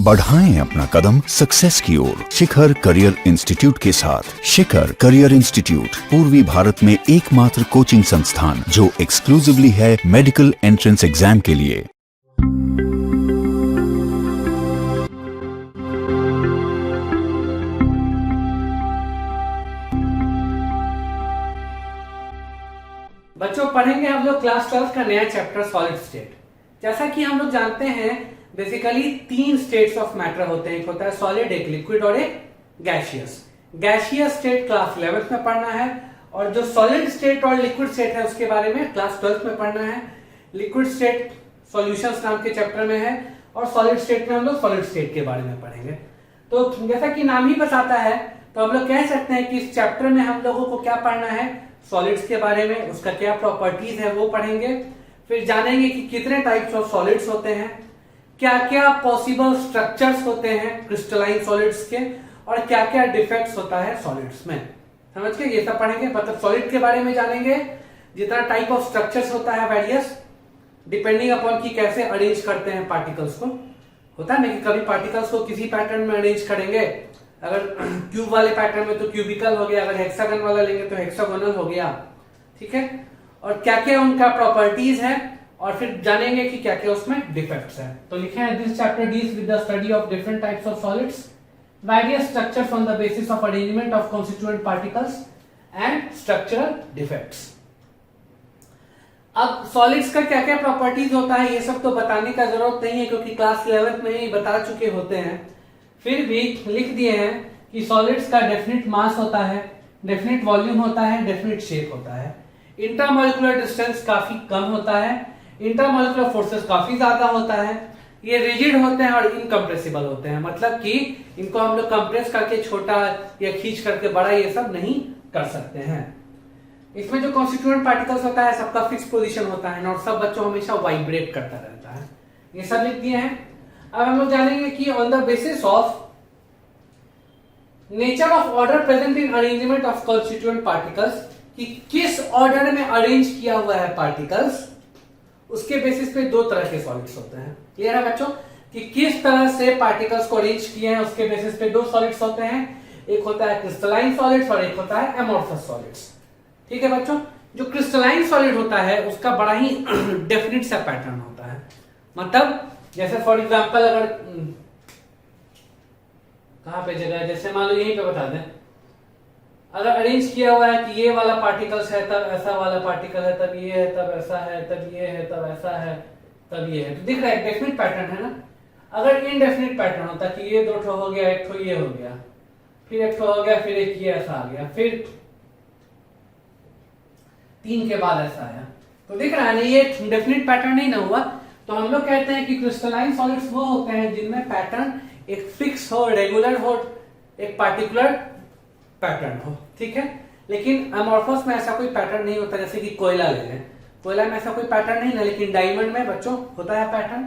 बढ़ाएं अपना कदम सक्सेस की ओर शिखर करियर इंस्टीट्यूट के साथ। शिखर करियर इंस्टीट्यूट पूर्वी भारत में एकमात्र कोचिंग संस्थान जो एक्सक्लूसिवली है मेडिकल एंट्रेंस एग्जाम के लिए। बच्चों पढ़ेंगे हम लोग क्लास 12 का नया चैप्टर सॉलिड स्टेट। जैसा कि हम लोग जानते हैं बेसिकली 3 स्टेट्स ऑफ मैटर होते हैं, एक होता है सॉलिड, एक लिक्विड और एक गैसियस। गैसियस स्टेट क्लास 11 में पढ़ना है और जो सॉलिड स्टेट और लिक्विड स्टेट है उसके बारे में क्लास 12 में पढ़ना है। लिक्विड स्टेट सॉल्यूशंस नाम के चैप्टर में है और सॉलिड स्टेट में हम लोग सॉलिड स्टेट के बारे में पढ़ेंगे। तो जैसा कि नाम ही बताता है तो हम लोग कह सकते हैं कि इस चैप्टर में हम लोगों को क्या पढ़ना है, सॉलिड्स के बारे में, उसका क्या प्रॉपर्टीज है वो पढ़ेंगे। फिर जानेंगे कि कितने टाइप्स ऑफ सॉलिड्स होते हैं, क्या क्या पॉसिबल स्ट्रक्चर्स होते हैं क्रिस्टलाइन सॉलिड्स के, और क्या क्या डिफेक्ट्स होता है सॉलिड्स में। समझ के ये सब पढ़ेंगे। मतलब सॉलिड के बारे में जानेंगे, जितना टाइप ऑफ स्ट्रक्चर्स होता है वेरियस डिपेंडिंग अपॉन कि कैसे अरेंज करते हैं पार्टिकल्स को। होता है ना कि कभी पार्टिकल्स को किसी पैटर्न में अरेंज करेंगे, अगर क्यूब वाले पैटर्न में तो क्यूबिकल हो गया, अगर हेक्सागन वाला लेंगे तो हेक्सागोनल हो गया। ठीक है, और क्या क्या उनका प्रॉपर्टीज है और फिर जानेंगे कि क्या क्या उसमें डिफेक्ट्स है। तो लिखे हैं this chapter deals with the study of different types of solids, various structures on the basis of arrangement of constituent particles and structural defects. अब सॉलिड्स का क्या क्या प्रॉपर्टीज होता है ये सब तो बताने का जरूरत नहीं है क्योंकि क्लास 11 में ही बता चुके होते हैं। फिर भी लिख दिए हैं कि सॉलिड्स का डेफिनेट मास होता है, डेफिनेट वॉल्यूम होता है, डेफिनेट शेप होता है। इंटरमॉलिक्यूलर डिस्टेंस काफी कम होता है, इंटरमॉलिक्यूलर फोर्सेस काफी ज्यादा होता है, ये रिजिड होते हैं और इनकम्प्रेसिबल होते हैं। मतलब कि इनको हम लोग कंप्रेस करके छोटा या खींच करके बड़ा ये सब नहीं कर सकते हैं। इसमें जो कॉन्स्टिट्यूएंट पार्टिकल्स होता है सबका फिक्स पोजीशन होता है और सब बच्चों हमेशा वाइब्रेट करता रहता है। ये सब लिख दिए हैं। अब हम लोग जानेंगे कि on the basis of nature of order present in arrangement of constituent particles, कि किस ऑर्डर में अरेंज किया हुआ है पार्टिकल्स, उसके बेसिस पे 2 तरह के सॉलिड्स होते हैं। क्लियर है बच्चों कि किस तरह से पार्टिकल्स को अरेंज किए हैं उसके बेसिस पे 2 सॉलिड्स होते हैं, एक होता है क्रिस्टलाइन सॉलिड्स और एक होता है एमोर्फस सॉलिड्स। ठीक है बच्चों, जो क्रिस्टलाइन सॉलिड होता है उसका बड़ा ही डेफिनेट सा पैटर्न होता है। मतलब जैसे फॉर एग्जांपल अगर कहां पे जगह है, जैसे मान लो यहीं पे बता दें, अगर अरेंज किया हुआ है कि ये वाला पार्टिकल्स है तब ऐसा वाला पार्टिकल है, तब ये है, तब ऐसा है, तब ये है, तब ऐसा है, तब ये है, तो दिख रहा है डेफिनेट पैटर्न है ना। अगर इनडेफिनेट पैटर्न होता कि ये 2 ठो हो गया, एक ठो ये हो गया, फिर एक ठो हो गया, फिर एक ये ऐसा आ गया, फिर 3 के बाद ऐसा आया, तो दिख रहा है ना ये डेफिनेट पैटर्न नहीं ना हुआ। तो हम लोग कहते हैं कि क्रिस्टलाइन सॉलिड्स वो होते हैं जिनमें पैटर्न एक फिक्स हो, रेगुलर हो, एक पार्टिकुलर पैटर्न हो। ठीक है, लेकिन अमॉर्फस में ऐसा कोई पैटर्न नहीं होता। जैसे कि कोयला ले लें, कोयला में ऐसा कोई पैटर्न नहीं ना, लेकिन डायमंड में बच्चों होता है पैटर्न।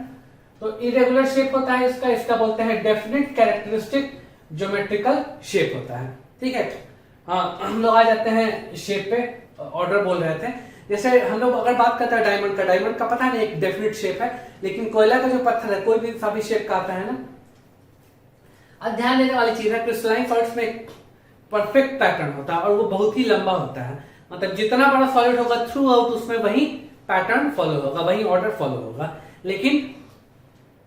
तो इरेगुलर शेप होता है इसका बोलते हैं डेफिनेट कैरेक्टरिस्टिक ज्योमेट्रिकल शेप होता है। ठीक है, हाँ हम लोग आ जाते हैं शेप पे, ऑर्डर बोल रहे थे। जैसे हम लोग अगर बात करते हैं डायमंड का पता नहीं एक डेफिनेट शेप है, लेकिन कोयला का जो पत्थर है कोई भी सभी शेप का आता है ना। अब ध्यान देने वाली चीज है क्रिस्टलाइन सॉलिड्स में एक परफेक्ट पैटर्न होता है और वो बहुत ही लंबा होता है। मतलब जितना बड़ा सॉलिड होगा थ्रू आउट उसमें वही पैटर्न फॉलो होगा, वही ऑर्डर फॉलो होगा। लेकिन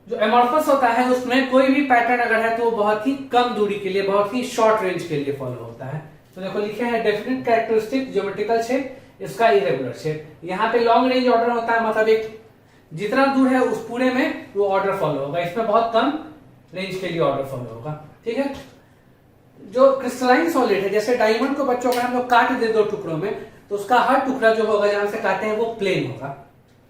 जो एमॉर्फस होता है उसमें कोई भी पैटर्न अगर है तो वो बहुत ही कम दूरी के लिए, बहुत ही शॉर्ट रेंज के लिए फॉलो होता है। तो देखो लिखे हैं डेफिनेट कैरेक्टरिस्टिक ज्योमेट्रिकल शेप, इसका इरेगुलर शेप। यहाँ पे लॉन्ग रेंज ऑर्डर होता है, मतलब एक जितना दूर है उस पूरे में वो ऑर्डर फॉलो होगा, इसमें बहुत कम रेंज के लिए ऑर्डर फॉलो होगा। ठीक है, जो क्रिस्टलाइन सॉलिड है जैसे डायमंड को बच्चों अगर हम लोग काट दे 2 टुकड़ों में तो उसका हर टुकड़ा जो होगा जहां से काटे हैं वो प्लेन होगा।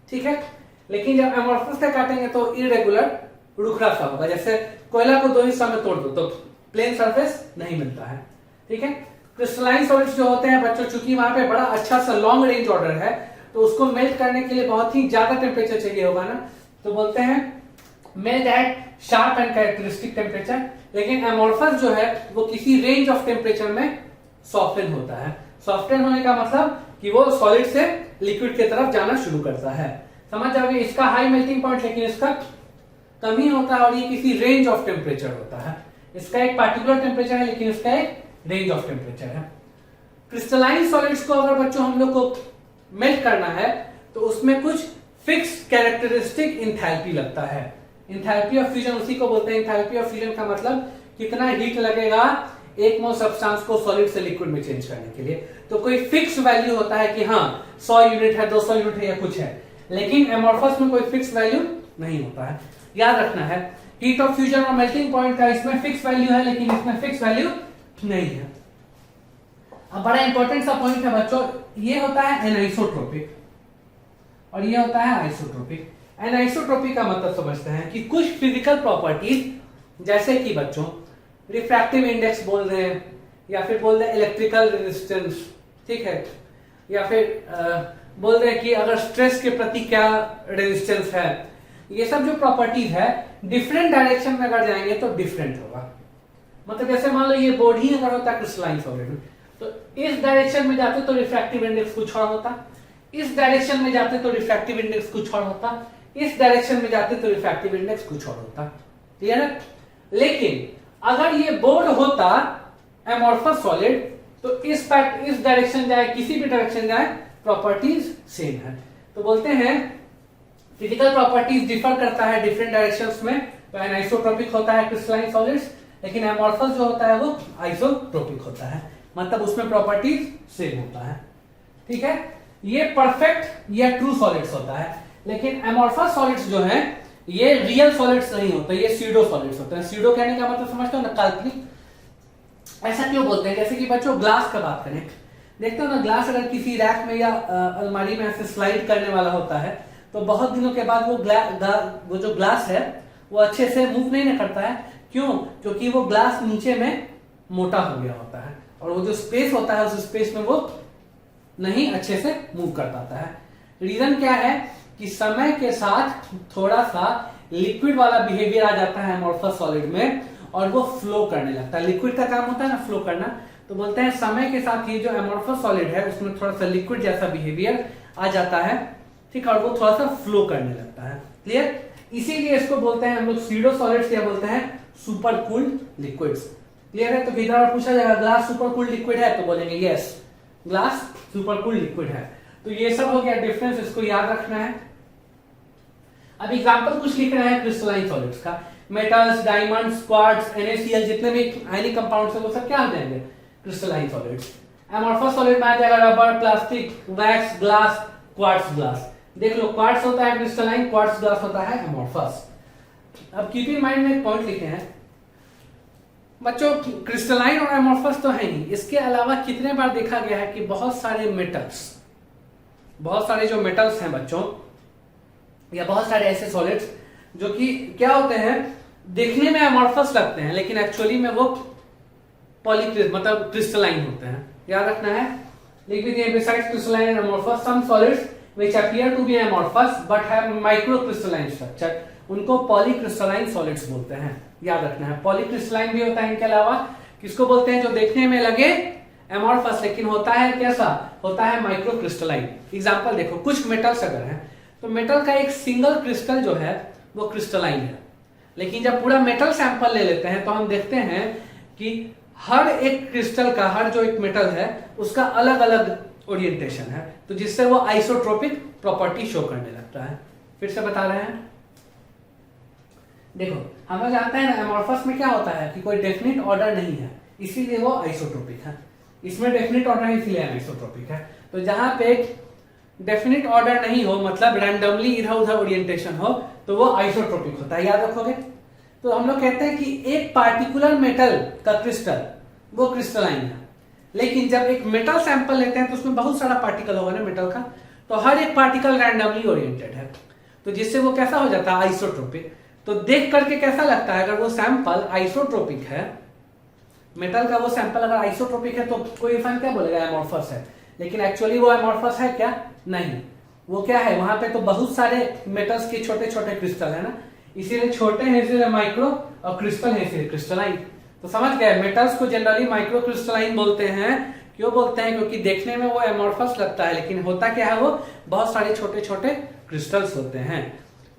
ठीक है, लेकिन जब एमॉर्फस से काटेंगे तो इरेगुलर रुखरा सा होगा। जैसे कोयला को 2 हिस्सा में तोड़ दो तो प्लेन सरफेस नहीं मिलता है। ठीक है, क्रिस्टलाइन सॉलिड्स जो होते हैं बच्चों चूंकि वहां पे बड़ा अच्छा सा लॉन्ग रेंज ऑर्डर है तो उसको मेल्ट करने के लिए बहुत ही ज्यादा टेम्परेचर चाहिए होगा ना, तो बोलते हैं melt eight sharp and characteristic temperature. लेकिन एमॉर्फस जो है वो किसी रेंज ऑफ टेम्परेचर में सॉफ्टन होता है। सॉफ्टन होने का मतलब कि वो सॉलिड से लिक्विड की तरफ जाना शुरू करता है। समझ जाओगे, इसका हाई मेल्टिंग पॉइंट लेकिन इसका कम ही होता है और ये किसी रेंज ऑफ टेम्परेचर होता है। इसका एक पार्टिकुलर टेम्परेचर है लेकिन इसका एक रेंज ऑफ टेम्परेचर है। क्रिस्टलाइन सॉलिड्स को अगर बच्चों हम लोग को मेल्ट करना है तो उसमें कुछ फिक्स कैरेक्टरिस्टिक इंथैल्पी लगता है। इंथैल्पी ऑफ फ्यूजन उसी को बोलते हैं। इंथैल्पी ऑफ फ्यूजन का मतलब कितना हीट लगेगा एक मोल सब्सटेंस को सॉलिड से लिक्विड में चेंज करने के लिए। तो कोई फिक्स वैल्यू होता है कि हाँ 100 यूनिट है, 200 यूनिट है या कुछ है, लेकिन एमोर्फस में कोई फिक्स वैल्यू नहीं होता है। याद रखना है हीट ऑफ फ्यूजन और मेल्टिंग पॉइंट का इसमें फिक्स वैल्यू है लेकिन इसमें फिक्स वैल्यू नहीं है। अब बड़ा इंपॉर्टेंट सा पॉइंट है बच्चों, ये होता है एनाइसोट्रोपिक और ये होता है आइसोट्रोपिक। एनाइसोट्रोपिक का मतलब समझते हैं कि कुछ फिजिकल प्रॉपर्टीज जैसे कि बच्चों रिफ्रैक्टिव इंडेक्स बोल रहे हैं या फिर बोल रहे हैं इलेक्ट्रिकल रेजिस्टेंस, ठीक है, या फिर बोल रहे हैं कि अगर स्ट्रेस के प्रति क्या रेजिस्टेंस है, ये सब जो प्रॉपर्टीज है डिफरेंट डायरेक्शन में अगर जाएंगे तो डिफरेंट होगा। मतलब जैसे मान लो ये बोर्ड ही अगर होता है क्रिस्टलाइन सॉलिड में तो इस डायरेक्शन में जाते तो रिफ्रैक्टिव इंडेक्स कुछ और होता, इस डायरेक्शन में जाते तो रिफ्रैक्टिव इंडेक्स कुछ और होता, इस डायरेक्शन में जाते तो रिफ्रैक्टिव इंडेक्स कुछ और होता। क्लियर है? लेकिन अगर ये बोर्ड होता एमोर्फस सॉलिड तो इस डायरेक्शन जाए किसी भी डायरेक्शन जाए प्रॉपर्टीज सेम है। तो बोलते हैं फिजिकल प्रॉपर्टीज डिफर करता है डिफरेंट डायरेक्शंस में। तो एनाइसोट्रोपिक होता है क्रिस्टलाइन सॉलिड्स लेकिन एमोर्फस जो होता है वो आइसोट्रोपिक होता है, मतलब उसमें प्रॉपर्टीज सेम होता है। ठीक है, ये परफेक्ट या ट्रू सॉलिड्स होता है लेकिन एमोर्फस सॉलिड्स जो है ये रियल सॉलिड्स नहीं होते, ये स्यूडो सॉलिड्स होते हैं। स्यूडो कहने का मतलब समझते हो ना, काल्पनिक। ऐसा क्यों बोलते हैं? जैसे कि बच्चों ग्लास का बात करें, देखते हो ना ग्लास अगर किसी रैक में या अलमारी में ऐसे स्लाइड करने वाला होता है तो बहुत दिनों के बाद वो जो ग्लास है वो अच्छे से मूव नहीं ना करता है। क्यों? क्योंकि वो ग्लास नीचे में मोटा हो गया होता है और वो जो स्पेस होता है उस स्पेस में वो नहीं अच्छे से मूव कर पाता है। रीजन क्या है कि समय के साथ थोड़ा सा लिक्विड वाला बिहेवियर आ जाता है एमोर्फस सॉलिड में और वो फ्लो करने लगता है। लिक्विड का काम होता है ना फ्लो करना, तो बोलते हैं समय के साथ ये जो एमोर्फस सॉलिड है उसमें थोड़ा सा लिक्विड जैसा बिहेवियर आ जाता है, ठीक है, और वो थोड़ा सा फ्लो करने लगता है। क्लियर? इसीलिए इसको बोलते हैं हम लोग स्यूडो सॉलिड्स या बोलते हैं सुपर कूल्ड लिक्विड्स। क्लियर है? तो किधर और पूछा जाएगा ग्लास सुपर कूल्ड लिक्विड है तो बोलेंगे yes glass super cooled liquid है। तो ये सब हो गया डिफरेंस, इसको याद रखना है। अब एग्जांपल कुछ लिख रहे हैं क्रिस्टलाइन सॉलिड्स का। मेटल्स, डायमंड्स, क्वार्ट्ज, NaCl जितने भी आयनिक कंपाउंड्स है वो सब क्या आ जाएंगे? Crystalline solids. एमोर्फस सॉलिड में आ जाएगा rubber, plastic, wax, glass, quartz glass. देख लो क्वार्ट्ज होता है क्रिस्टलाइन, क्वार्ट्ज ग्लास होता है एमोर्फस। अब कीप इन माइंड में एक पॉइंट लिखे हैं बच्चों, क्रिस्टलाइन और एमोर्फस तो है ही, इसके अलावा कितने बार देखा गया है कि बहुत सारे जो मेटल्स हैं बच्चों या बहुत सारे ऐसे सॉलिड्स जो कि क्या होते हैं देखने में एमोर्फस लगते हैं लेकिन एक्चुअली में वो मतलब क्रिस्टलाइन होते हैं। याद रखना है, लिख भी दिए besides crystalline and amorphous some solids which appear to be amorphous but have microcrystalline structure, उनको पॉलीक्रिस्टलाइन सॉलिड्स बोलते हैं। याद रखना है पॉलीक्रिस्टलाइन भी होता है इनके अलावा। किसको बोलते हैं? जो देखने में लगे एमोर्फस लेकिन होता है कैसा? होता है माइक्रोक्रिस्टलाइन। एग्जांपल देखो, कुछ मेटल्स अगर हैं तो मेटल का एक सिंगल क्रिस्टल जो है वो क्रिस्टलाइन है, लेकिन जब पूरा मेटल सैंपल ले लेते हैं तो हम देखते हैं कि हर एक क्रिस्टल का, हर जो एक मेटल है उसका अलग अलग ओरिएंटेशन है, तो जिससे वो आइसोट्रोपिक प्रॉपर्टी शो करने लगता है। फिर से बता रहे हैं, देखो हम लोग जानते हैं ना एमोर्फस में क्या होता है कि कोई डेफिनेट ऑर्डर नहीं है, इसीलिए वो आइसोट्रोपिक है। इसमें डेफिनेट ऑर्डर है इसलिए आइसोट्रोपिक है। तो जहां पे डेफिनेट ऑर्डर नहीं हो, मतलब रैंडमली इधर उधर ओरिएंटेशन हो, तो वो आइसोट्रोपिक होता है। याद रखोगे? तो हम लोग कहते हैं कि एक पार्टिकुलर मेटल का क्रिस्टल वो क्रिस्टलाइन है, लेकिन जब एक मेटल सैंपल लेते हैं तो उसमें बहुत सारा पार्टिकल होगा ना मेटल का, तो हर एक पार्टिकल रैंडमली ओरिएंटेड है, तो जिससे वो कैसा हो जाता है? आइसोट्रोपिक। तो देख करके कैसा लगता है अगर वो सैंपल आइसोट्रोपिक है, मेटल का वो सैंपल अगर आइसोट्रोपिक है तो कोई इंसान क्या बोलेगा? एमोर्फस है। लेकिन एक्चुअली वो एमोर्फस है क्या? नहीं। वो क्या है? वहां पे तो बहुत सारे मेटल्स के छोटे छोटे क्रिस्टल है ना, इसीलिए छोटे हैं इसलिए माइक्रो और क्रिस्टल है इसलिए क्रिस्टलाइन। तो समझ गए, मेटल्स को जनरली माइक्रो क्रिस्टलाइन बोलते हैं। क्यों बोलते हैं? क्योंकि देखने में वो एमोर्फस लगता है लेकिन होता क्या है? वो बहुत सारे छोटे छोटे क्रिस्टल्स होते हैं।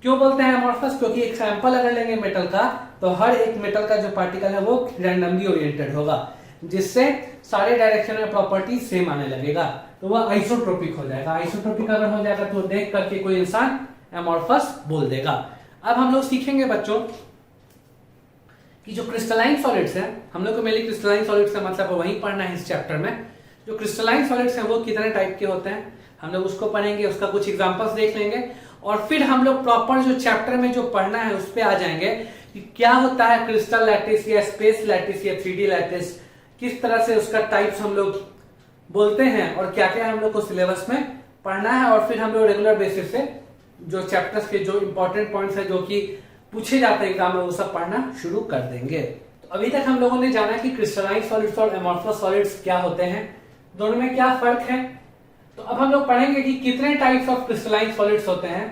क्यों बोलते हैं एमॉर्फस? क्योंकि एक सैंपल अगर लेंगे मेटल का तो हर एक मेटल का जो पार्टिकल है वो रैंडमली ओरिएंटेड होगा, जिससे सारे डायरेक्शन में प्रॉपर्टी सेम आने लगेगा, तो वह आइसोट्रोपिक हो जाएगा। आइसोट्रोपिक अगर हो जाएगा तो देख करके कोई इंसान एमॉर्फस बोल देगा। अब हम लोग सीखेंगे बच्चों कि जो क्रिस्टलाइन सॉलिड्स है, हम लोग को मेनली क्रिस्टलाइन सॉलिड्स का मतलब वहीं पढ़ना है इस चैप्टर में। जो क्रिस्टलाइन सॉलिड्स हैं वो कितने टाइप के होते हैं हम लोग उसको पढ़ेंगे, उसका कुछ एग्जांपल्स देख लेंगे, और फिर हम लोग प्रॉपर जो चैप्टर में जो पढ़ना है उस पर आ जाएंगे कि क्या होता है क्रिस्टल लैटिस या स्पेस लैटिस या 3D लैटिस, किस तरह से उसका टाइप्स हम लोग बोलते हैं और क्या क्या हम लोग को सिलेबस में पढ़ना है, और फिर हम लोग रेगुलर बेसिस से जो चैप्टर्स के जो इंपॉर्टेंट पॉइंट्स है जो कि पूछे जाते हैं एग्जाम में वो सब पढ़ना शुरू कर देंगे। तो अभी तक हम लोगों ने जाना कि क्रिस्टलाइन सॉलिड्स और एमॉर्फस सॉलिड्स क्या होते हैं, दोनों में क्या फर्क है। तो अब हम लोग पढ़ेंगे कि कितने टाइप्स ऑफ क्रिस्टलाइन सॉलिड्स होते हैं।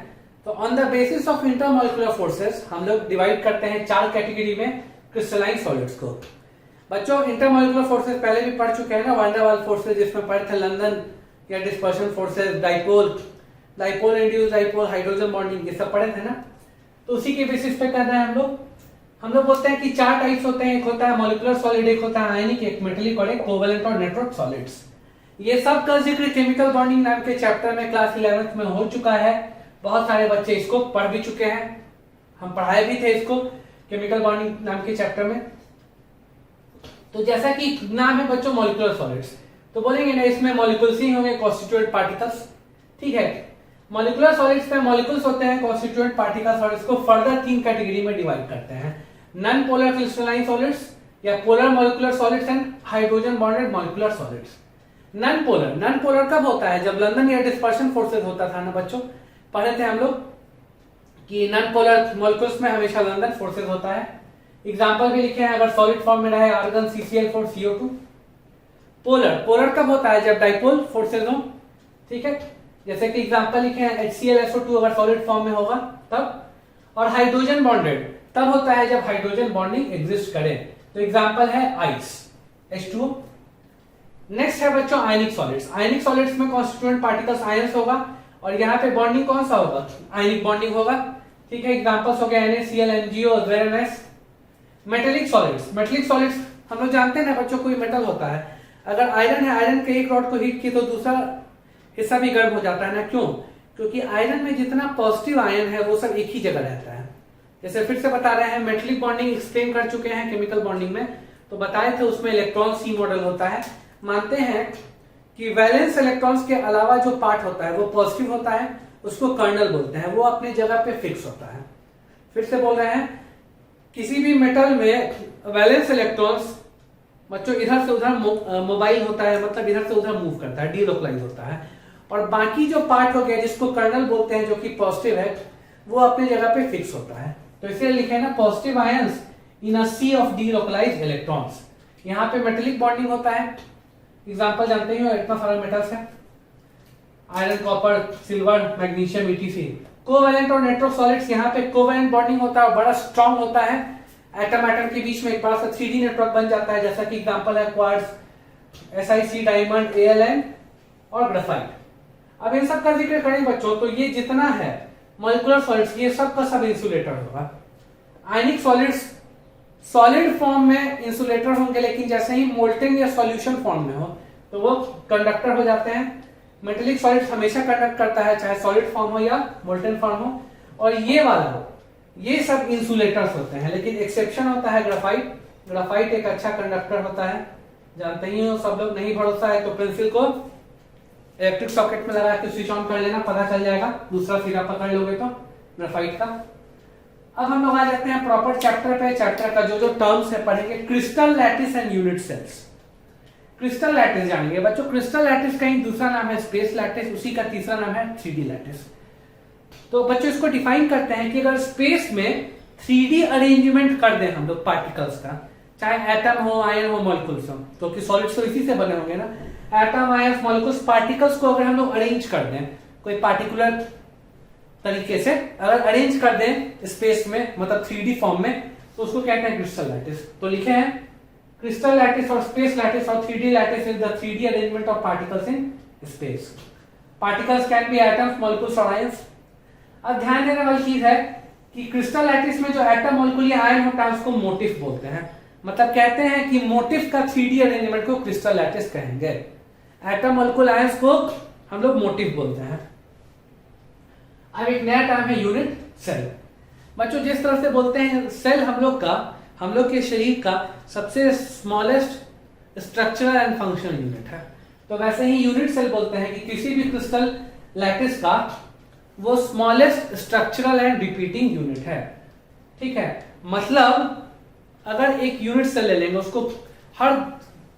तो on the basis of intermolecular forces हम लोग डिवाइड करते हैं 4 कैटेगरी में क्रिस्टलाइन सॉलिड्स को। बच्चों इंटरमॉलिक्यूलर फोर्सेस पहले भी पढ़ चुके हैं ना, वैन डर वाल्स फोर्सेस जिसमें पढ़े थे लंदन या dispersion forces, dipole induced dipole, hydrogen bonding, ये सब पढ़े थे ना। तो उसी के बेसिस पे कर रहे हैं हम लोग बोलते हैं कि 4 टाइप्स होते हैं, एक होता है मॉलिक्यूलर सॉलिड, एक होता है आयनिक, एक मेटेलिक और एक कोवेलेंट और नेटवर्क सॉलिड्स। ये सब का जिक्र केमिकल बॉन्डिंग नाम के चैप्टर में क्लास 11th में हो चुका है, बहुत सारे बच्चे इसको पढ़ भी चुके हैं, हम पढ़ाए भी थे इसको केमिकल बॉन्डिंग नाम के चैप्टर में। तो जैसा कि नाम है बच्चों मॉलिक्यूलर सॉलिड्स, तो बोलेंगे ना इसमें मॉलिक्यूल्स ही होंगे, कॉन्स्टिट्यूएंट पार्टिकल्स, ठीक है। मॉलिक्यूलर सॉलिड्स में मॉलिक्यूल्स होते हैं, कॉन्स्टिट्यूएंट पार्टिकल्स, और इसको फर्दर 3 कैटेगरी में डिवाइड करते हैं, नॉन पोलर क्रिस्टलाइन सॉलिड्स या polar molecular solids and hydrogen bonded molecular solids. Non polar कब होता है? जब लंदन या डिस्पर्शन फोर्सेस होता था ना बच्चों, पढ़े थे हम लोग कि नॉन पोलर मॉलिक्यूल्स में हमेशा लंदन फोर्सेस होता है। एग्जांपल भी लिखे हैं, अगर सॉलिड फॉर्म में रहे आर्गन CCl4 CO2। पोलर कब होता है? जब डाइपोल फोर्सेस हो, ठीक है, जैसे कि एग्जांपल लिखे हैं HClSO2 अगर सॉलिड फॉर्म में होगा तब। और हाइड्रोजन बॉन्डेड तब होता है जब हाइड्रोजन बॉन्डिंग एग्जिस्ट करे, तो एग्जांपल है आइस H2O। नेक्स्ट है बच्चों आयनिक सॉलिड्स। आयनिक सॉलिड्स में कॉन्स्टिट्यूएंट पार्टिकल्स आयंस होगा, और यहाँ पे बॉन्डिंग कौन सा होगा? आयनिक बॉन्डिंग होगा, ठीक है। एग्जांपल्स हो गए NaCl, MgO, ZnS। Metallic solids हम लोग जानते हैं ना बच्चों, कोई मेटल होता है, अगर आयरन है, आयरन के एक रॉड को हीट की तो दूसरा हिस्सा भी गर्म हो जाता है ना, क्यों? क्योंकि आयरन में जितना पॉजिटिव आयन है वो सब एक ही जगह रहता है। जैसे फिर से बता रहे हैं, मेटेलिक बॉन्डिंग एक्सप्लेन कर चुके हैं केमिकल बॉन्डिंग में, तो बताए थे उसमें इलेक्ट्रॉन C मॉडल होता है। मानते हैं कि वैलेंस इलेक्ट्रॉन्स के अलावा जो पार्ट होता है वो पॉजिटिव होता है, उसको कर्नल बोलते हैं, वो अपनी जगह पे फिक्स होता है। फिर से बोल रहे हैं, किसी भी मेटल में वैलेंस इलेक्ट्रॉन्स बच्चों इधर से उधर मोबाइल होता है, मतलब इधर से उधर मूव करता है, डीलोकलाइज होता है, और बाकी जो पार्ट हो गया जिसको कर्नल बोलते हैं जो कि पॉजिटिव है, वो अपनी जगह पे फिक्स होता है। तो इसलिए लिखे ना positive ions in a sea of delocalized electrons. यहाँ पे मेटेलिक बॉन्डिंग होता है, एग्जांपल जानते ही हो, इतना सारा मेटल्स है, iron, copper, silver, magnesium, ETC। Covalent और नेटवर्क सॉलिड्स, यहाँ पे कोवेलेंट बॉन्डिंग होता है और बड़ा स्ट्रांग होता है, एटम के बीच में एक बड़ा सा 3D नेटवर्क बन जाता है, जैसा कि एग्जांपल है क्वार्ट्ज, SiC, डायमंड, AlN और ग्रेफाइट। अब इन सब का जिक्र करें बच्चों, तो ये जितना है मॉलिक्यूलर सॉलिड्स, ये सब का सब इंसुलेटर होगा। आयनिक सॉलिड्स सॉलिड फॉर्म में इंसुलेटर होंगे, लेकिन जैसे ही मोल्टेन या सॉल्यूशन फॉर्म में हो तो वो कंडक्टर हो जाते हैं। मेटेलिक सॉलिड्स हमेशा कंडक्ट करता है, चाहे सॉलिड फॉर्म हो या मोल्टेन फॉर्म हो, और ये वाला हो, ये सब इंसुलेटर्स होते हैं। लेकिन एक्सेप्शन होता है ग्राफाइट एक अच्छा कंडक्टर होता है, जानते ही हो सब लोग। नहीं भरोसा है तो पेंसिल को इलेक्ट्रिक सॉकेट में लगा के स्विच ऑन कर लेना, पता चल जाएगा, दूसरा सिरा पकड़ लोगे तो ग्राफाइट का। अब हम लोग आ जाते हैं प्रॉपर चैप्टर पे। चैप्टर का जो जो टर्म्स है पढ़ेंगे, crystal lattice and unit cells. Crystal lattice जानेंगे बच्चों, क्रिस्टल लैटिस का ही दूसरा नाम है स्पेस लैटिस, उसी का तीसरा नाम है 3D लैटिस। तो बच्चों इसको डिफाइन करते हैं कि अगर स्पेस में 3D अरेंजमेंट कर दें हम लोग पार्टिकल्स का, चाहे एटम हो, आयन हो, मॉलिक्यूल्स हो, क्योंकि सॉलिड्स तो इसी से बने होंगे ना, एटम, आयन, मॉलिक्यूल्स, पार्टिकल्स को अगर हम लोग अरेंज कर दें कोई पार्टिकुलर तरीके से, अगर अरेंज कर दें स्पेस में, मतलब 3D फॉर्म में, तो उसको कहते हैं क्रिस्टल लैटिस। तो लिखे हैं क्रिस्टल लैटिस और स्पेस लैटिस और 3D lattice is the 3D arrangement of particles in space. Particles can be atoms, molecules और आयंस। अब ध्यान देने वाली चीज है कि क्रिस्टल लैटिस में जो एटम मॉलिक्यूलर आयन होता है उसको मोटिफ बोलते हैं। मतलब कहते हैं कि मोटिफ का 3D अरेंजमेंट को क्रिस्टल लैटिस कहेंगे। एटम मॉलिक्यूलर आयंस को हम लोग मोटिफ बोलते हैं। अब एक नया टर्म है यूनिट सेल। बच्चों जिस तरह से बोलते हैं सेल हम लोग के शरीर का सबसे smallest structural and functional unit है, तो वैसे ही यूनिट सेल बोलते हैं कि किसी भी क्रिस्टल लैटिस का वो smallest structural and repeating unit है। ठीक है, मतलब अगर एक यूनिट सेल ले लेंगे उसको हर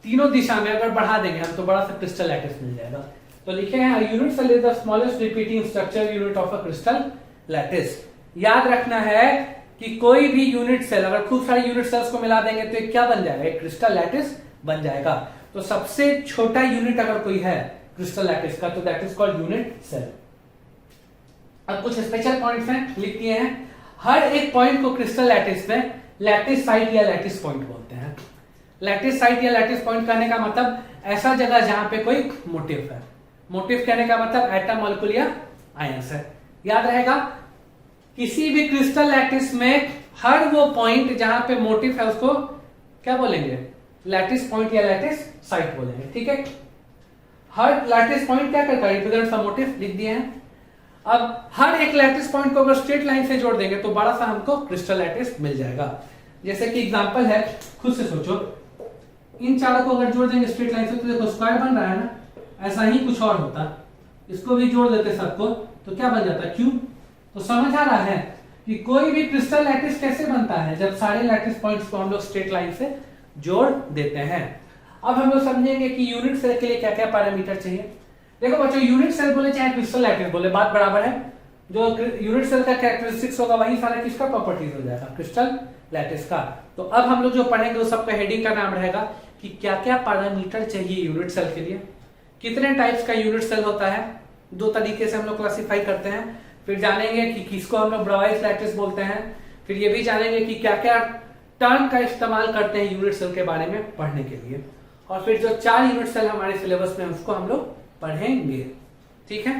तीनों दिशा में अगर बढ़ा देंगे हम तो बड़ा सा क्रिस्टल लैटिस मिल जाएगा। तो लिखे हैं unit cell is the smallest repeating structural unit of a crystal lattice. याद रखना है कि कोई भी यूनिट सेल अगर खूब सारे यूनिट सेल्स को मिला देंगे तो क्या बन जाएगा, एक क्रिस्टल लैटिस बन जाएगा। तो सबसे छोटा यूनिट अगर कोई है क्रिस्टल लैटिस का तो that is called unit cell. अब कुछ स्पेशल पॉइंट्स हैं, लिख दिए हैं। हर एक पॉइंट को क्रिस्टल लैटिस में लैटिस साइट या लैटिस पॉइंट बोलते हैं। लैटिस साइट या लैटिस पॉइंट कहने का मतलब ऐसा जगह जहां पे कोई मोटिव है। मोटिव कहने का मतलब एटम मॉलिक्यूल या आयंस है। याद रहेगा, किसी भी क्रिस्टल लैटिस में हर वो पॉइंट जहां पे मोटिव है उसको क्या बोलेंगे, लैटिस पॉइंट या लैटिस साइट बोलेंगे। ठीक है, हर लैटिस पॉइंट क्या करता है, रिप्रेजेंट्स अ मोटिव, लिख दिए हैं। अब हर एक लैटिस पॉइंट को अगर स्ट्रेट लाइन से जोड़ देंगे तो बड़ा सा हमको क्रिस्टल लैटिस मिल जाएगा। जैसे कि एग्जांपल है, खुद से सोचो, इन चारों को अगर जोड़ देंगे स्ट्रेट लाइन से तो देखो स्क्वायर बन रहा है ना, ऐसा ही कुछ और होता। इसको भी जोड़ देते सबको तो क्या बन जाता, क्यूब। तो समझ आ रहा है कि कोई भी क्रिस्टल लैटिस कैसे बनता है, जब सारे लैटिस पॉइंट्स को हम लोग स्ट्रेट लाइन से जोड़ देते हैं। अब हम लोग समझेंगे कि यूनिट सेल के लिए क्या क्या पैरामीटर चाहिए। देखो बच्चों, यूनिट सेल बोले चाहे क्रिस्टल लैटिस बोले बात बराबर है। जो यूनिट सेल का कैरेक्टरिस्टिक्स होगा वही सारा किसका प्रॉपर्टीज हो जाएगा, क्रिस्टल लैटिस का। तो अब हम लोग जो पढ़ेंगे वो सबका हेडिंग का नाम रहेगा कि क्या क्या पैरामीटर चाहिए यूनिट सेल के लिए, कितने टाइप्स का यूनिट सेल होता है, दो तरीके से हम लोग क्लासिफाई करते हैं। फिर जानेंगे कि किसको हम लोग ब्रावाइज लैटिस बोलते हैं। फिर ये भी जानेंगे कि क्या क्या टर्म का इस्तेमाल करते हैं यूनिट सेल के बारे में पढ़ने के लिए। और फिर जो 4 यूनिट सेल हमारे सिलेबस में उसको हम लोग पढ़ेंगे। ठीक है,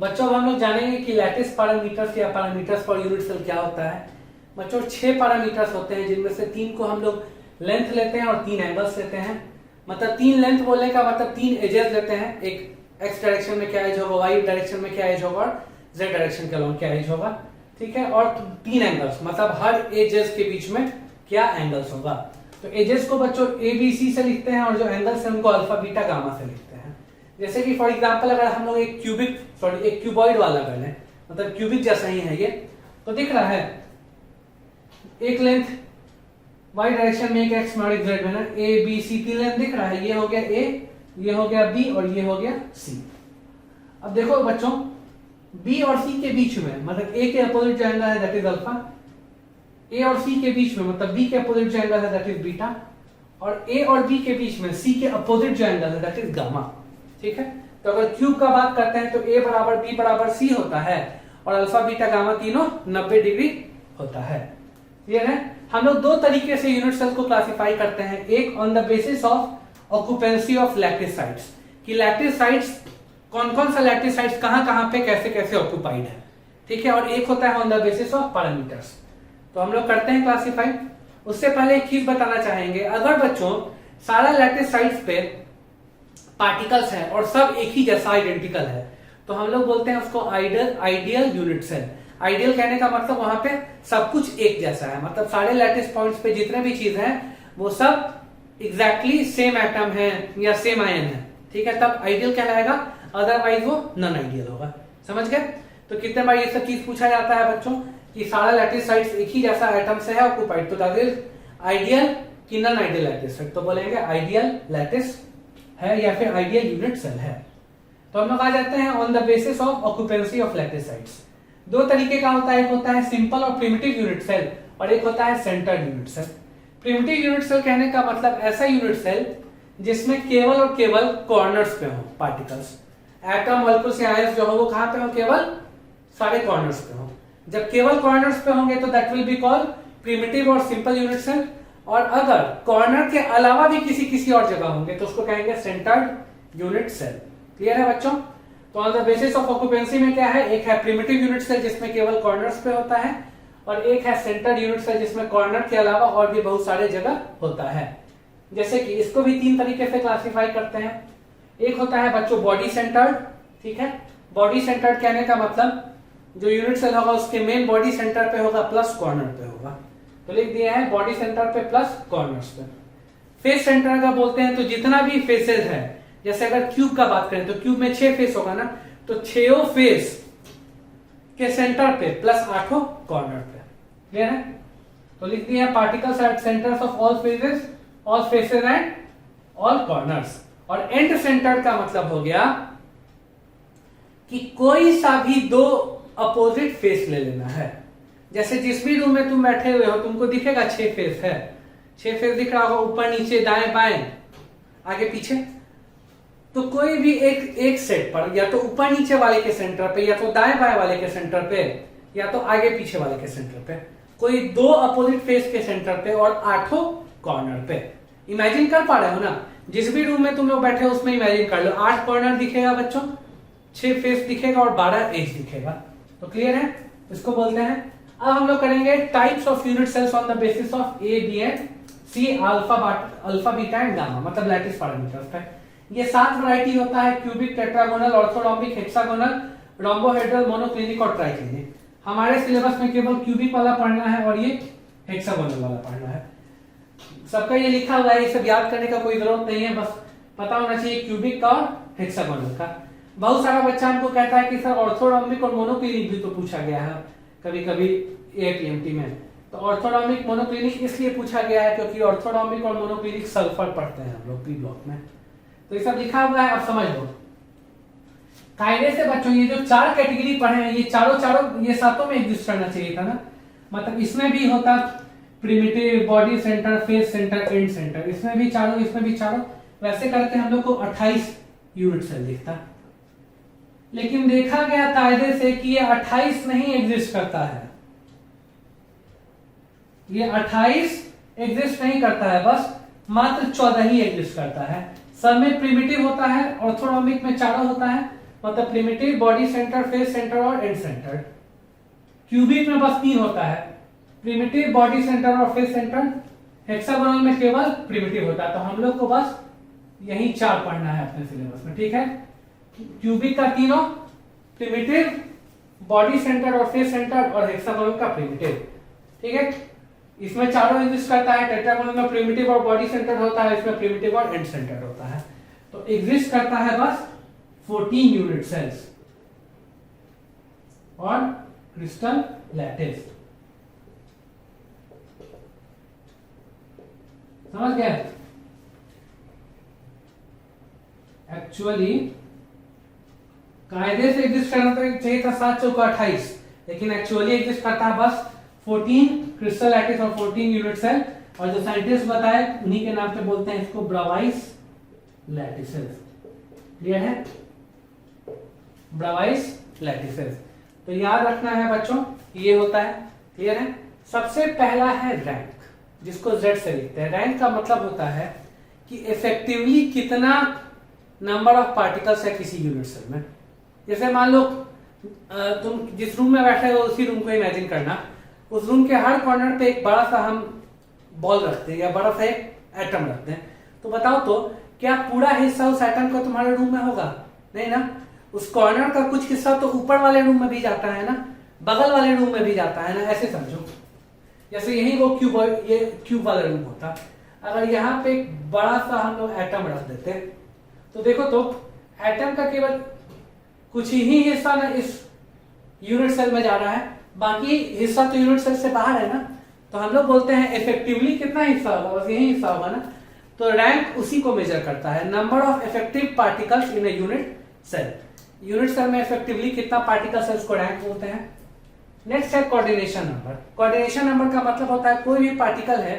बच्चों अब हम लोग जानेंगे कि लैटिस पैरामीटर्स या पैरामीटर्स फॉर यूनिट सेल क्या होता है। बच्चों 6 पैरामीटर्स होते हैं जिनमें से 3 को हम लोग लेंथ लेते हैं और 3 एंगल्स लेते हैं। मतलब 3 लेंथ बोलने का मतलब 3 एजेस लेते हैं, एक एक्स डायरेक्शन में क्या एज होगा, वाई डायरेक्शन में क्या एज होगा और जेड डायरेक्शन के अलॉन्ग क्या एज होगा। ठीक है, और 3 एंगल्स मतलब हर एजेस के बीच में क्या एंगल्स होगा। तो एजेस को बच्चों ABC से लिखते हैं और जो एंगल्स है उनको अल्फा बीटा गामा से लिखते हैं। जैसे कि फॉर एग्जांपल अगर हम लोग एक क्यूबॉइड वाला कर लें, मतलब क्यूबिक जैसा ही है ये, तो दिख रहा है एक लेंथ y डायरेक्शन में एक x और एक z में ना ABC 3 लेंथ दिख रहा है। ये हो गया A, ये हो गया B और ये हो गया C। अब देखो बच्चों B और C के बीच में मतलब A के अपोजिट जो एंगल है दैट इज अल्फा, A और C के बीच में मतलब B के अपोजिट जो एंगल है दैट इज बीटा, और A और B के बीच में C के अपोजिट जो एंगल है दैट इज गामा। ठीक है, तो अगर क्यूब का बात करते हैं तो A बराबर B बराबर C होता है और अल्फा बीटा गामा तीनों 90 डिग्री होता है। क्लियर है, हम लोग 2 तरीके से यूनिट सेल को क्लासिफाई करते हैं। एक on the basis of occupancy of lattice sites, कि लैटिस साइट्स कौन कौन सा लैटिस साइट्स कहां पे कैसे कैसे ऑक्यूपाइड है। ठीक है, और एक होता है on the basis of parameters. तो हम लोग करते हैं क्लासिफाई। उससे पहले एक चीज बताना चाहेंगे, अगर बच्चों सारा लैटिस साइट्स पे पार्टिकल्स है और सब एक ही जैसा आइडेंटिकल है तो हम लोग बोलते हैं उसको आइडियल यूनिट सेल। आइडियल कहने का मतलब वहां पे सब कुछ एक जैसा है, मतलब सारे लैटिस पॉइंट्स पे जितने भी चीज हैं वो सब एग्जैक्टली सेम एटम है या सेम आयन है। ठीक है, तब आइडियल कहलाएगा, अदरवाइज वो नॉन आइडियल होगा। समझ गए? तो कितने बार ये सब चीज पूछा जाता है बच्चों कि सारा लैटिस साइट्स एक ही जैसा एटम से है ऑक्यूपाइड, तो दैट इज आइडियल कि नॉन आइडियल लैटिस सेट। तो बोलेंगे आइडियल लैटिस है या फिर आइडियल यूनिट सेल है। तो हम लोग आ जाते हैं on the basis of occupancy of lattice sites. 2 तरीके का होता है, एक होता है सिंपल और प्रिमिटिव यूनिट सेल और एक होता है centred unit cell. Primitive unit cell कहने का मतलब ऐसा यूनिट सेल जिसमें केवल और केवल कॉर्नर्स पे हो पार्टिकल्स। एटम, मॉलिक्यूल्स या आयंस जो हो वो कहां पे हो? केवल सारे कॉर्नर्स पे हो। जब केवल कॉर्नर्स पे होंगे तो that will be called primitive और सिंपल यूनिट सेल। और अगर कॉर्नर के अलावा भी किसी और जगह होंगे तो उसको कहेंगे सेंटर्ड यूनिट सेल। क्लियर है बच्चों? तो on the basis of occupancy में क्या है? एक है प्रिमिटिव यूनिट सेल जिसमें केवल कॉर्नर्स पे होता है, और एक है सेंटर्ड यूनिट सेल जिसमें कॉर्नर के अलावा और भी बहुत सारे जगह होता है। जैसे कि इसको भी 3 तरीके से क्लासिफाई करते हैं। एक होता है बच्चों बॉडी सेंटर्ड, ठीक है। बॉडी सेंटर्ड कहने का मतलब जो यूनिट सेल होगा उसके मेन बॉडी सेंटर पे होगा प्लस कॉर्नर पे होगा, तो लिख दिया है बॉडी सेंटर पे प्लस कॉर्नर्स पे। फेस सेंटर का बोलते हैं तो जितना भी फेसेस है, जैसे अगर क्यूब का बात करें तो क्यूब में 6 फेस होगा ना, तो 6 फेस के सेंटर पे प्लस 8 कॉर्नर पे। क्लियर है? तो लिख दिया है particles at centres of all faces, all faces and all corners. और एंड सेंटर का मतलब हो गया कि कोई सा भी 2 अपोजिट फेस ले लेना है। जैसे जिस भी रूम में तुम बैठे हुए हो तुमको दिखेगा 6 फेस है, 6 फेस दिख रहा होगा, ऊपर नीचे दाएं बाएं आगे पीछे। तो कोई भी एक सेट पर या तो ऊपर नीचे वाले के सेंटर पे, या तो दाएं बाएं वाले के सेंटर पे, या तो आगे पीछे वाले के सेंटर पे, कोई 2 अपोजिट फेस के सेंटर पे और 8 कॉर्नर पे। इमेजिन कर पा रहे हो ना? जिस भी रूम में तुम लोग बैठे हो उसमें इमेजिन कर लो, 8 कॉर्नर दिखेगा बच्चों, 6 फेस दिखेगा और 12 एज दिखेगा। तो क्लियर है? इसको बोलते हैं। अब हम लोग करेंगे types of unit cells on the basis of A, B and C, alpha beta and gamma, मतलब लैटिस पैरामीटर्स पे। ये 7 वैरायटी होता है, cubic, tetragonal, orthorhombic, hexagonal, rhombohedral, monoclinic और ट्राइक्लिनिक। हमारे सिलेबस में केवल क्यूबिक वाला पढ़ना है और ये हेक्सागोनल वाला पढ़ना है। सबका ये लिखा हुआ है, ये सब याद करने का कोई जरूरत नहीं है, बस पता होना चाहिए क्यूबिक का और हेक्सागोनल का। बहुत सारा बच्चा हमको कहता है कि सर ऑर्थोरॉम्बिक और मोनोक्लिनिक भी तो पूछा गया है कभी कभी एपीएमटी में। तो ऑर्थोरॉम्बिक मोनोक्लिनिक इसलिए पूछा गया है क्योंकि ऑर्थोरॉम्बिक और मोनोक्लिनिक सल्फर पढ़ते हैं हम लोग पी ब्लॉक में। तो ये सब लिखा हुआ है, अब समझ लो। कायदे से बच्चों ये जो 4 कैटेगरी पढ़े हैं ये चारों ये सातों में एग्जिस्ट करना चाहिए था ना। मतलब इसमें भी होता primitive, body centre, face centre, and centre, इसमें भी चारों, वैसे करके हम लोग को 28 यूनिट सेल दिखता। लेकिन देखा गया कायदे से कि ये 28 नहीं एग्जिस्ट करता है, ये 28 एग्जिस्ट नहीं करता है, बस मात्र 14 ही एग्जिस्ट करता है। सब में प्रिमिटिव होता है, ऑर्थोरॉम्बिक में चारों होता है, मतलब primitive, body centre, face centre और एंड सेंटर। क्यूबिक में बस 3 होता है, प्रिमिटिव, बॉडी सेंटर और फेस सेंटर। हेक्सागोनल में केवल प्रिमिटिव होता है। तो हम लोग को बस यही 4 पढ़ना है अपने सिलेबस में, ठीक है। क्यूबिक का तीनों, प्रिमिटिव, बॉडी सेंटर और फेस सेंटर, और हेक्सागोनल का प्रिमिटिव, ठीक है। इसमें चारों एग्जिस्ट करता है। टेट्रागोनल में प्रिमिटिव और बॉडी सेंटर होता है, इसमें प्रिमिटिव और एंड सेंटर होता है। तो एग्जिस्ट करता है बस 14 यूनिट सेल्स और क्रिस्टल लैटिस। समझ गए? एक्चुअली कायदे से एग्जिस्ट करना तो चाहिए था 7 चौका 28, लेकिन एक्चुअली एग्जिस्ट करता है बस 14 क्रिस्टल लैटिस और 14 यूनिट सेल। और जो साइंटिस्ट बताए उन्हीं के नाम पे बोलते हैं इसको ब्रावाइस लैटिसेस। क्लियर है? ब्रावाइस लैटिसेस। तो याद रखना है बच्चों, ये होता है। क्लियर है? सबसे पहला है रैंक, जिसको Z से लिखते हैं। रैंक का मतलब होता है कि इफेक्टिवली कितना नंबर ऑफ पार्टिकल्स है किसी यूनिट सेल में। जैसे मान लो तुम जिस रूम में बैठे हो उसी रूम को इमेजिन करना, उस रूम के हर कॉर्नर पे एक बड़ा सा हम बॉल रखते हैं या बड़ा सा एक एटम रखते हैं। तो बताओ तो क्या पूरा हिस्सा उस एटम का तुम्हारे रूम में होगा? नहीं ना। उस कॉर्नर का कुछ हिस्सा तो ऊपर वाले रूम में भी जाता है ना, बगल वाले रूम में भी जाता है ना। ऐसे समझो जैसे यही वो ये क्यूब वाला रूम होता। अगर यहाँ पे एक बड़ा सा हम लोग एटम रख देते तो देखो तो एटम का केवल कुछ ही हिस्सा ना इस यूनिट सेल में जा रहा है, बाकी हिस्सा तो यूनिट सेल से बाहर है ना। तो हम लोग बोलते हैं इफेक्टिवली कितना हिस्सा होगा, बस यही हिस्सा होगा ना। तो रैंक उसी को मेजर करता है, number of effective particles in a unit cell. Unit cell में इफेक्टिवली कितना पार्टिकल्स है उसको रैंक बोलते हैं। नेक्स्ट है कोऑर्डिनेशन नंबर। कोऑर्डिनेशन नंबर का मतलब होता है कोई भी पार्टिकल है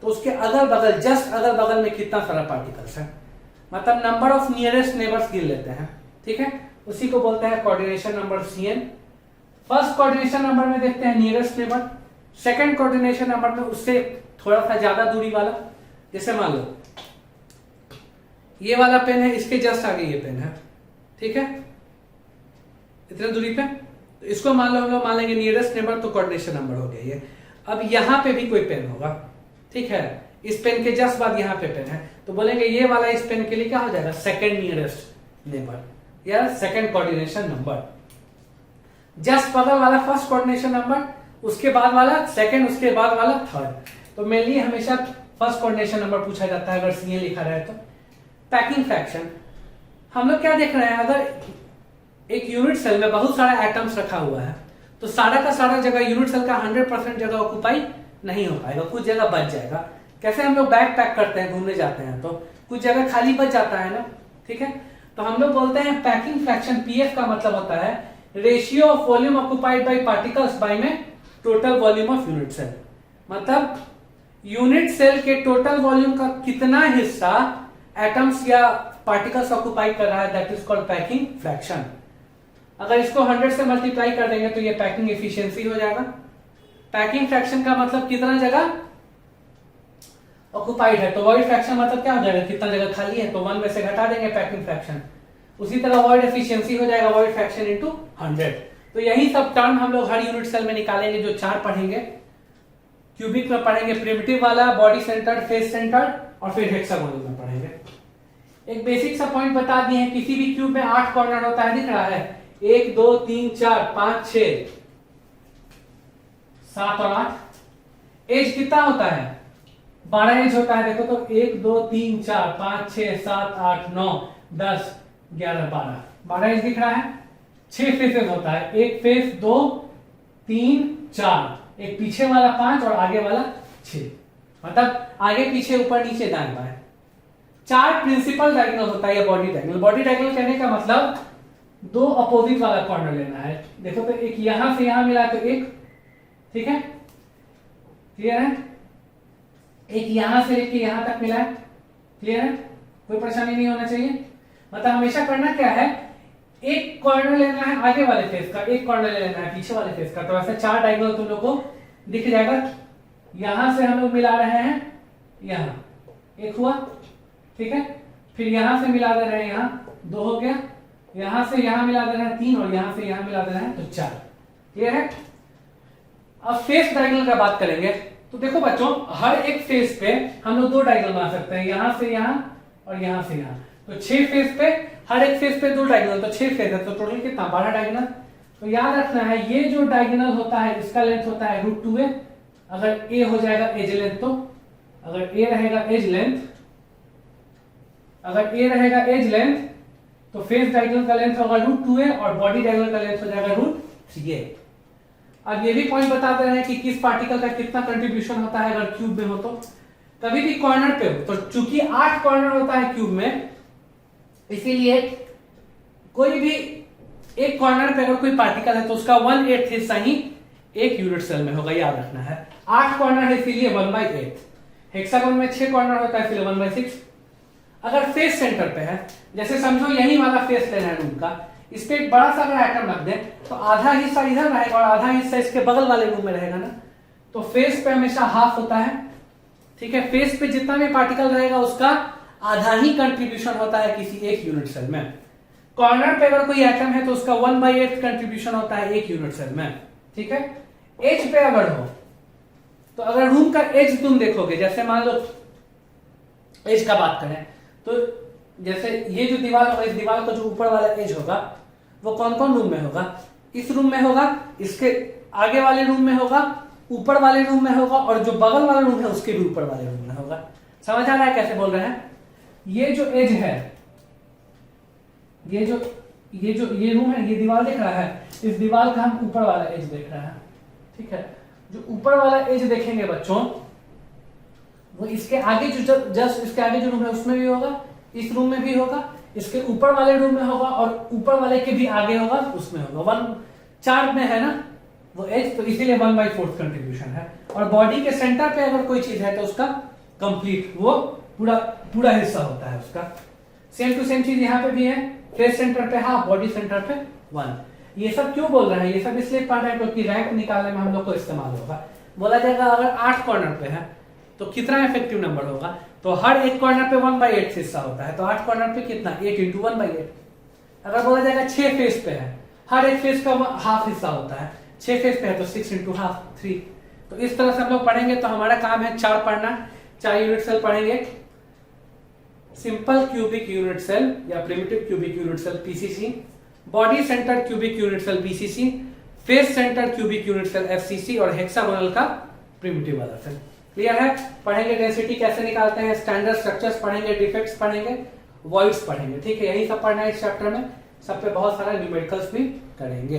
तो उसके अगल बगल, जस्ट अगल बगल में कितना सारा पार्टिकल्स है, मतलब नंबर ऑफ नियरेस्ट नेबर्स गिन लेते हैं, ठीक है। उसी को बोलते हैं coordination number CN। First coordination number में देखते हैं nearest neighbour, second coordination number में उससे थोड़ा सा ज्यादा दूरी वाला, जैसे मान लो ये वाला पेन है, इसके जस्ट आगे ये पेन है, ठीक है, इतने दूरी पे, तो इसको मान लो हम लोग मान लेंगे नियरेस्ट नेबर, तो कोऑर्डिनेशन नंबर हो गया ये। अब यहाँ पे भी कोई पेन होगा, ठीक है, इस पेन के जस्ट बाद यहाँ पे पेन है, तो बोलेंगे ये वाला इस पेन के लिए क्या हो जाएगा, सेकंड नियरेस्ट नेबर या सेकंड कोऑर्डिनेशन नंबर। जस्ट बगल वाला फर्स्ट कोऑर्डिनेशन नंबर, उसके बाद वाला सेकंड, उसके बाद वाला थर्ड। तो मेनली हमेशा फर्स्ट कोऑर्डिनेशन नंबर पूछा जाता है अगर CN लिखा रहे तो। पैकिंग फ्रैक्शन, हम लोग क्या देख रहे हैं, अगर एक यूनिट सेल में बहुत सारा एटम्स रखा हुआ है तो सारा का सारा जगह यूनिट सेल का 100% जगह ऑक्युपाई नहीं हो पाएगा, कुछ जगह बच जाएगा। कैसे हम लोग बैग पैक करते हैं, घूमने जाते हैं तो कुछ जगह खाली बच जाता है ना, ठीक है। तो हम लोग बोलते हैं पैकिंग फ्रैक्शन, PF का मतलब होता है ratio of volume occupied by particles by में total volume of unit cell, मतलब यूनिट सेल के टोटल वॉल्यूम का कितना हिस्सा एटम्स या पार्टिकल्स ऑक्युपाई कर रहा है, that is called packing fraction. अगर इसको 100 से मल्टीप्लाई कर देंगे तो ये पैकिंग एफिशिएंसी हो जाएगा। पैकिंग फ्रैक्शन का मतलब कितना जगह ऑक्युपाइड है, तो वॉइड फ्रैक्शन मतलब क्या हो जाएगा, कितना जगह खाली है, तो 1 में से घटा देंगे पैकिंग फ्रैक्शन। उसी तरह वॉइड एफिशिएंसी हो जाएगा वॉइड फ्रैक्शन इनटू 100। तो यही सब टर्म हम लोग हर यूनिट सेल में निकालेंगे, जो 4 पढ़ेंगे। क्यूबिक में पढ़ेंगे प्रिमिटिव वाला, बॉडी सेंटर्ड, फेस सेंटर्ड, और फिर हेक्सागोनल में पढ़ेंगे। एक बेसिक सा पॉइंट बता दिए हैं, किसी भी क्यूब में 8 कॉर्नर होता है, दिख रहा है, 1 2 3 4 5 6 7 और 8। एज कितना होता है, 12 एज होता है। देखो तो 1 2 3 4 5 6 7 8 9 10 11 12 एज दिख रहा है। 6 फेसेस होता है, एक फेस 2 3 4, एक पीछे वाला 5 और आगे वाला 6, मतलब आगे पीछे ऊपर नीचे दाएं बाएं। 4 प्रिंसिपल डायगोनल होता है या बॉडी डायगोनल। बॉडी डायगोनल कहने का मतलब 2 अपोजिट वाला कॉर्नर लेना है। देखो तो एक यहां से यहां मिला तो एक, ठीक है, क्लियर है, एक यहां से लेके यहां तक मिला है, क्लियर है, कोई परेशानी नहीं होना चाहिए। मतलब हमेशा करना क्या है, एक कॉर्नर लेना है आगे वाले फेस का, एक कॉर्नर लेना है पीछे वाले फेस का। तो ऐसे 4 डायगोनल तुम लोग को दिख जाएगा। यहां से हम लोग मिला रहे हैं, यहां एक हुआ, ठीक है, फिर यहां से मिला दे रहे हैं, यहां 2 हो गया, यहां से यहां मिला दे रहे हैं 3, और यहां से यहां मिला दे रहे हैं तो 4, क्लियर है। अब फेस डायगोनल का बात करेंगे तो देखो बच्चों, हर एक फेस पे हम लोग 2 डायगोनल बना सकते हैं, यहां से यहां और यहां से यहां। तो 6 फेस पे, हर एक फेस पे 2 डायगोनल, तो 6 फेस है, तो टोटल कितना, 12 डायगोनल। तो याद रखना है ये जो डायगोनल होता है इसका लेंथ होता है √2a। अगर ए हो जाएगा एज लेंथ, तो अगर ए रहेगा एज लेंथ, अगर ए रहेगा एज लेंथ तो फेस डायगोनल का लेंथ होगा √2a और बॉडी डायगोनल का लेंथ हो जाएगा √3a। अब ये भी पॉइंट बताते रहे कि किस पार्टिकल का कितना कंट्रीब्यूशन होता है अगर क्यूब में हो तो। कभी भी कॉर्नर पे हो तो चूंकि 8 कॉर्नर होता है क्यूब में, इसीलिए कोई भी एक कॉर्नर पे अगर कोई पार्टिकल है तो उसका 1/8 हिस्सा ही एक यूनिट सेल में होगा, याद रखना है। 8 कॉर्नर है इसीलिए 1/8। हेक्सागोन में 6 कॉर्नर होता है इसलिए 1/6। अगर फेस सेंटर पे है, जैसे समझो यही वाला फेस लेना है रूम का, इस पे एक बड़ा सा अगर एटम रख दें तो आधा हिस्सा इधर रहेगा और आधा हिस्सा इसके बगल वाले रूम में रहेगा ना। तो फेस पे हमेशा हाफ होता है, ठीक है। फेस पे जितना भी पार्टिकल रहेगा उसका आधा ही कंट्रीब्यूशन होता है किसी एक यूनिट सेल में। कॉर्नर पे अगर कोई एटम है तो उसका 1/8 कंट्रीब्यूशन होता है एक यूनिट सेल में, ठीक है। एज पे अगर हो तो अगर रूम का एज तुम देखोगे, जैसे मान लो एज का बात करें तो जैसे ये जो दीवार होगा, इस दीवार का जो ऊपर वाला एज होगा वो कौन कौन रूम में होगा, इस रूम में होगा, इसके आगे वाले रूम में होगा, ऊपर वाले रूम में होगा, और जो बगल वाला रूम है उसके भी ऊपर वाले रूम में होगा। समझ आ रहा है कैसे बोल रहे हैं। ये जो एज है, ये रूम है, ये दीवार दिख रहा है, इस दीवार का हम ऊपर वाला एज देख रहे हैं, ठीक है। जो ऊपर वाला एज देखेंगे बच्चों वो इसके आगे जो जस्ट इसके आगे जो रूम है उसमें भी होगा, इस रूम में भी होगा, इसके ऊपर वाले रूम में होगा, और ऊपर वाले के भी आगे होगा उसमें होगा। 1/4 में है ना, वो एच, तो इसीलिए 1/4 कंट्रीब्यूशन है। और बॉडी के सेंटर पे अगर कोई चीज है तो उसका कंप्लीट, वो पूरा हिस्सा होता है उसका। सेम टू सेम चीज यहाँ पे भी है, फेस सेंटर पे हाफ, बॉडी सेंटर पे 1। ये सब क्यों बोल रहे हैं, ये सब इसलिए पढ़ रहे हैं क्योंकि रैंक निकालने में हम लोग को इस्तेमाल होगा। बोला जाएगा अगर 8 कॉर्नर पे है तो कितना इफेक्टिव नंबर होगा, तो हर एक कॉर्नर पे 1/8 हिस्सा होता है, तो 8 कॉर्नर पे कितना, 8 × 1/8। अगर बोला जाएगा 6 फेस पे है, हर एक फेस का हाफ हिस्सा होता है, 6 फेस पे है तो 6 × ½ 3। तो इस तरह से हम लोग पढ़ेंगे। तो हमारा काम है 4 पढ़ना, 4 यूनिट सेल पढ़ेंगे। सिंपल क्यूबिक यूनिट सेल या primitive cubic unit cell PCC, body centre cubic unit cell BCC, face centre cubic unit cell FCC और हेक्सागोनल का प्रिमिटिव वाला सेल। क्लियर है? पढ़ेंगे डेंसिटी कैसे निकालते हैं, स्टैंडर्ड स्ट्रक्चर्स पढ़ेंगे, डिफेक्ट्स पढ़ेंगे, वॉइड्स पढ़ेंगे। ठीक है, यही सब पढ़ना है इस चैप्टर में। सब पे बहुत सारा न्यूमेरिकल्स भी करेंगे।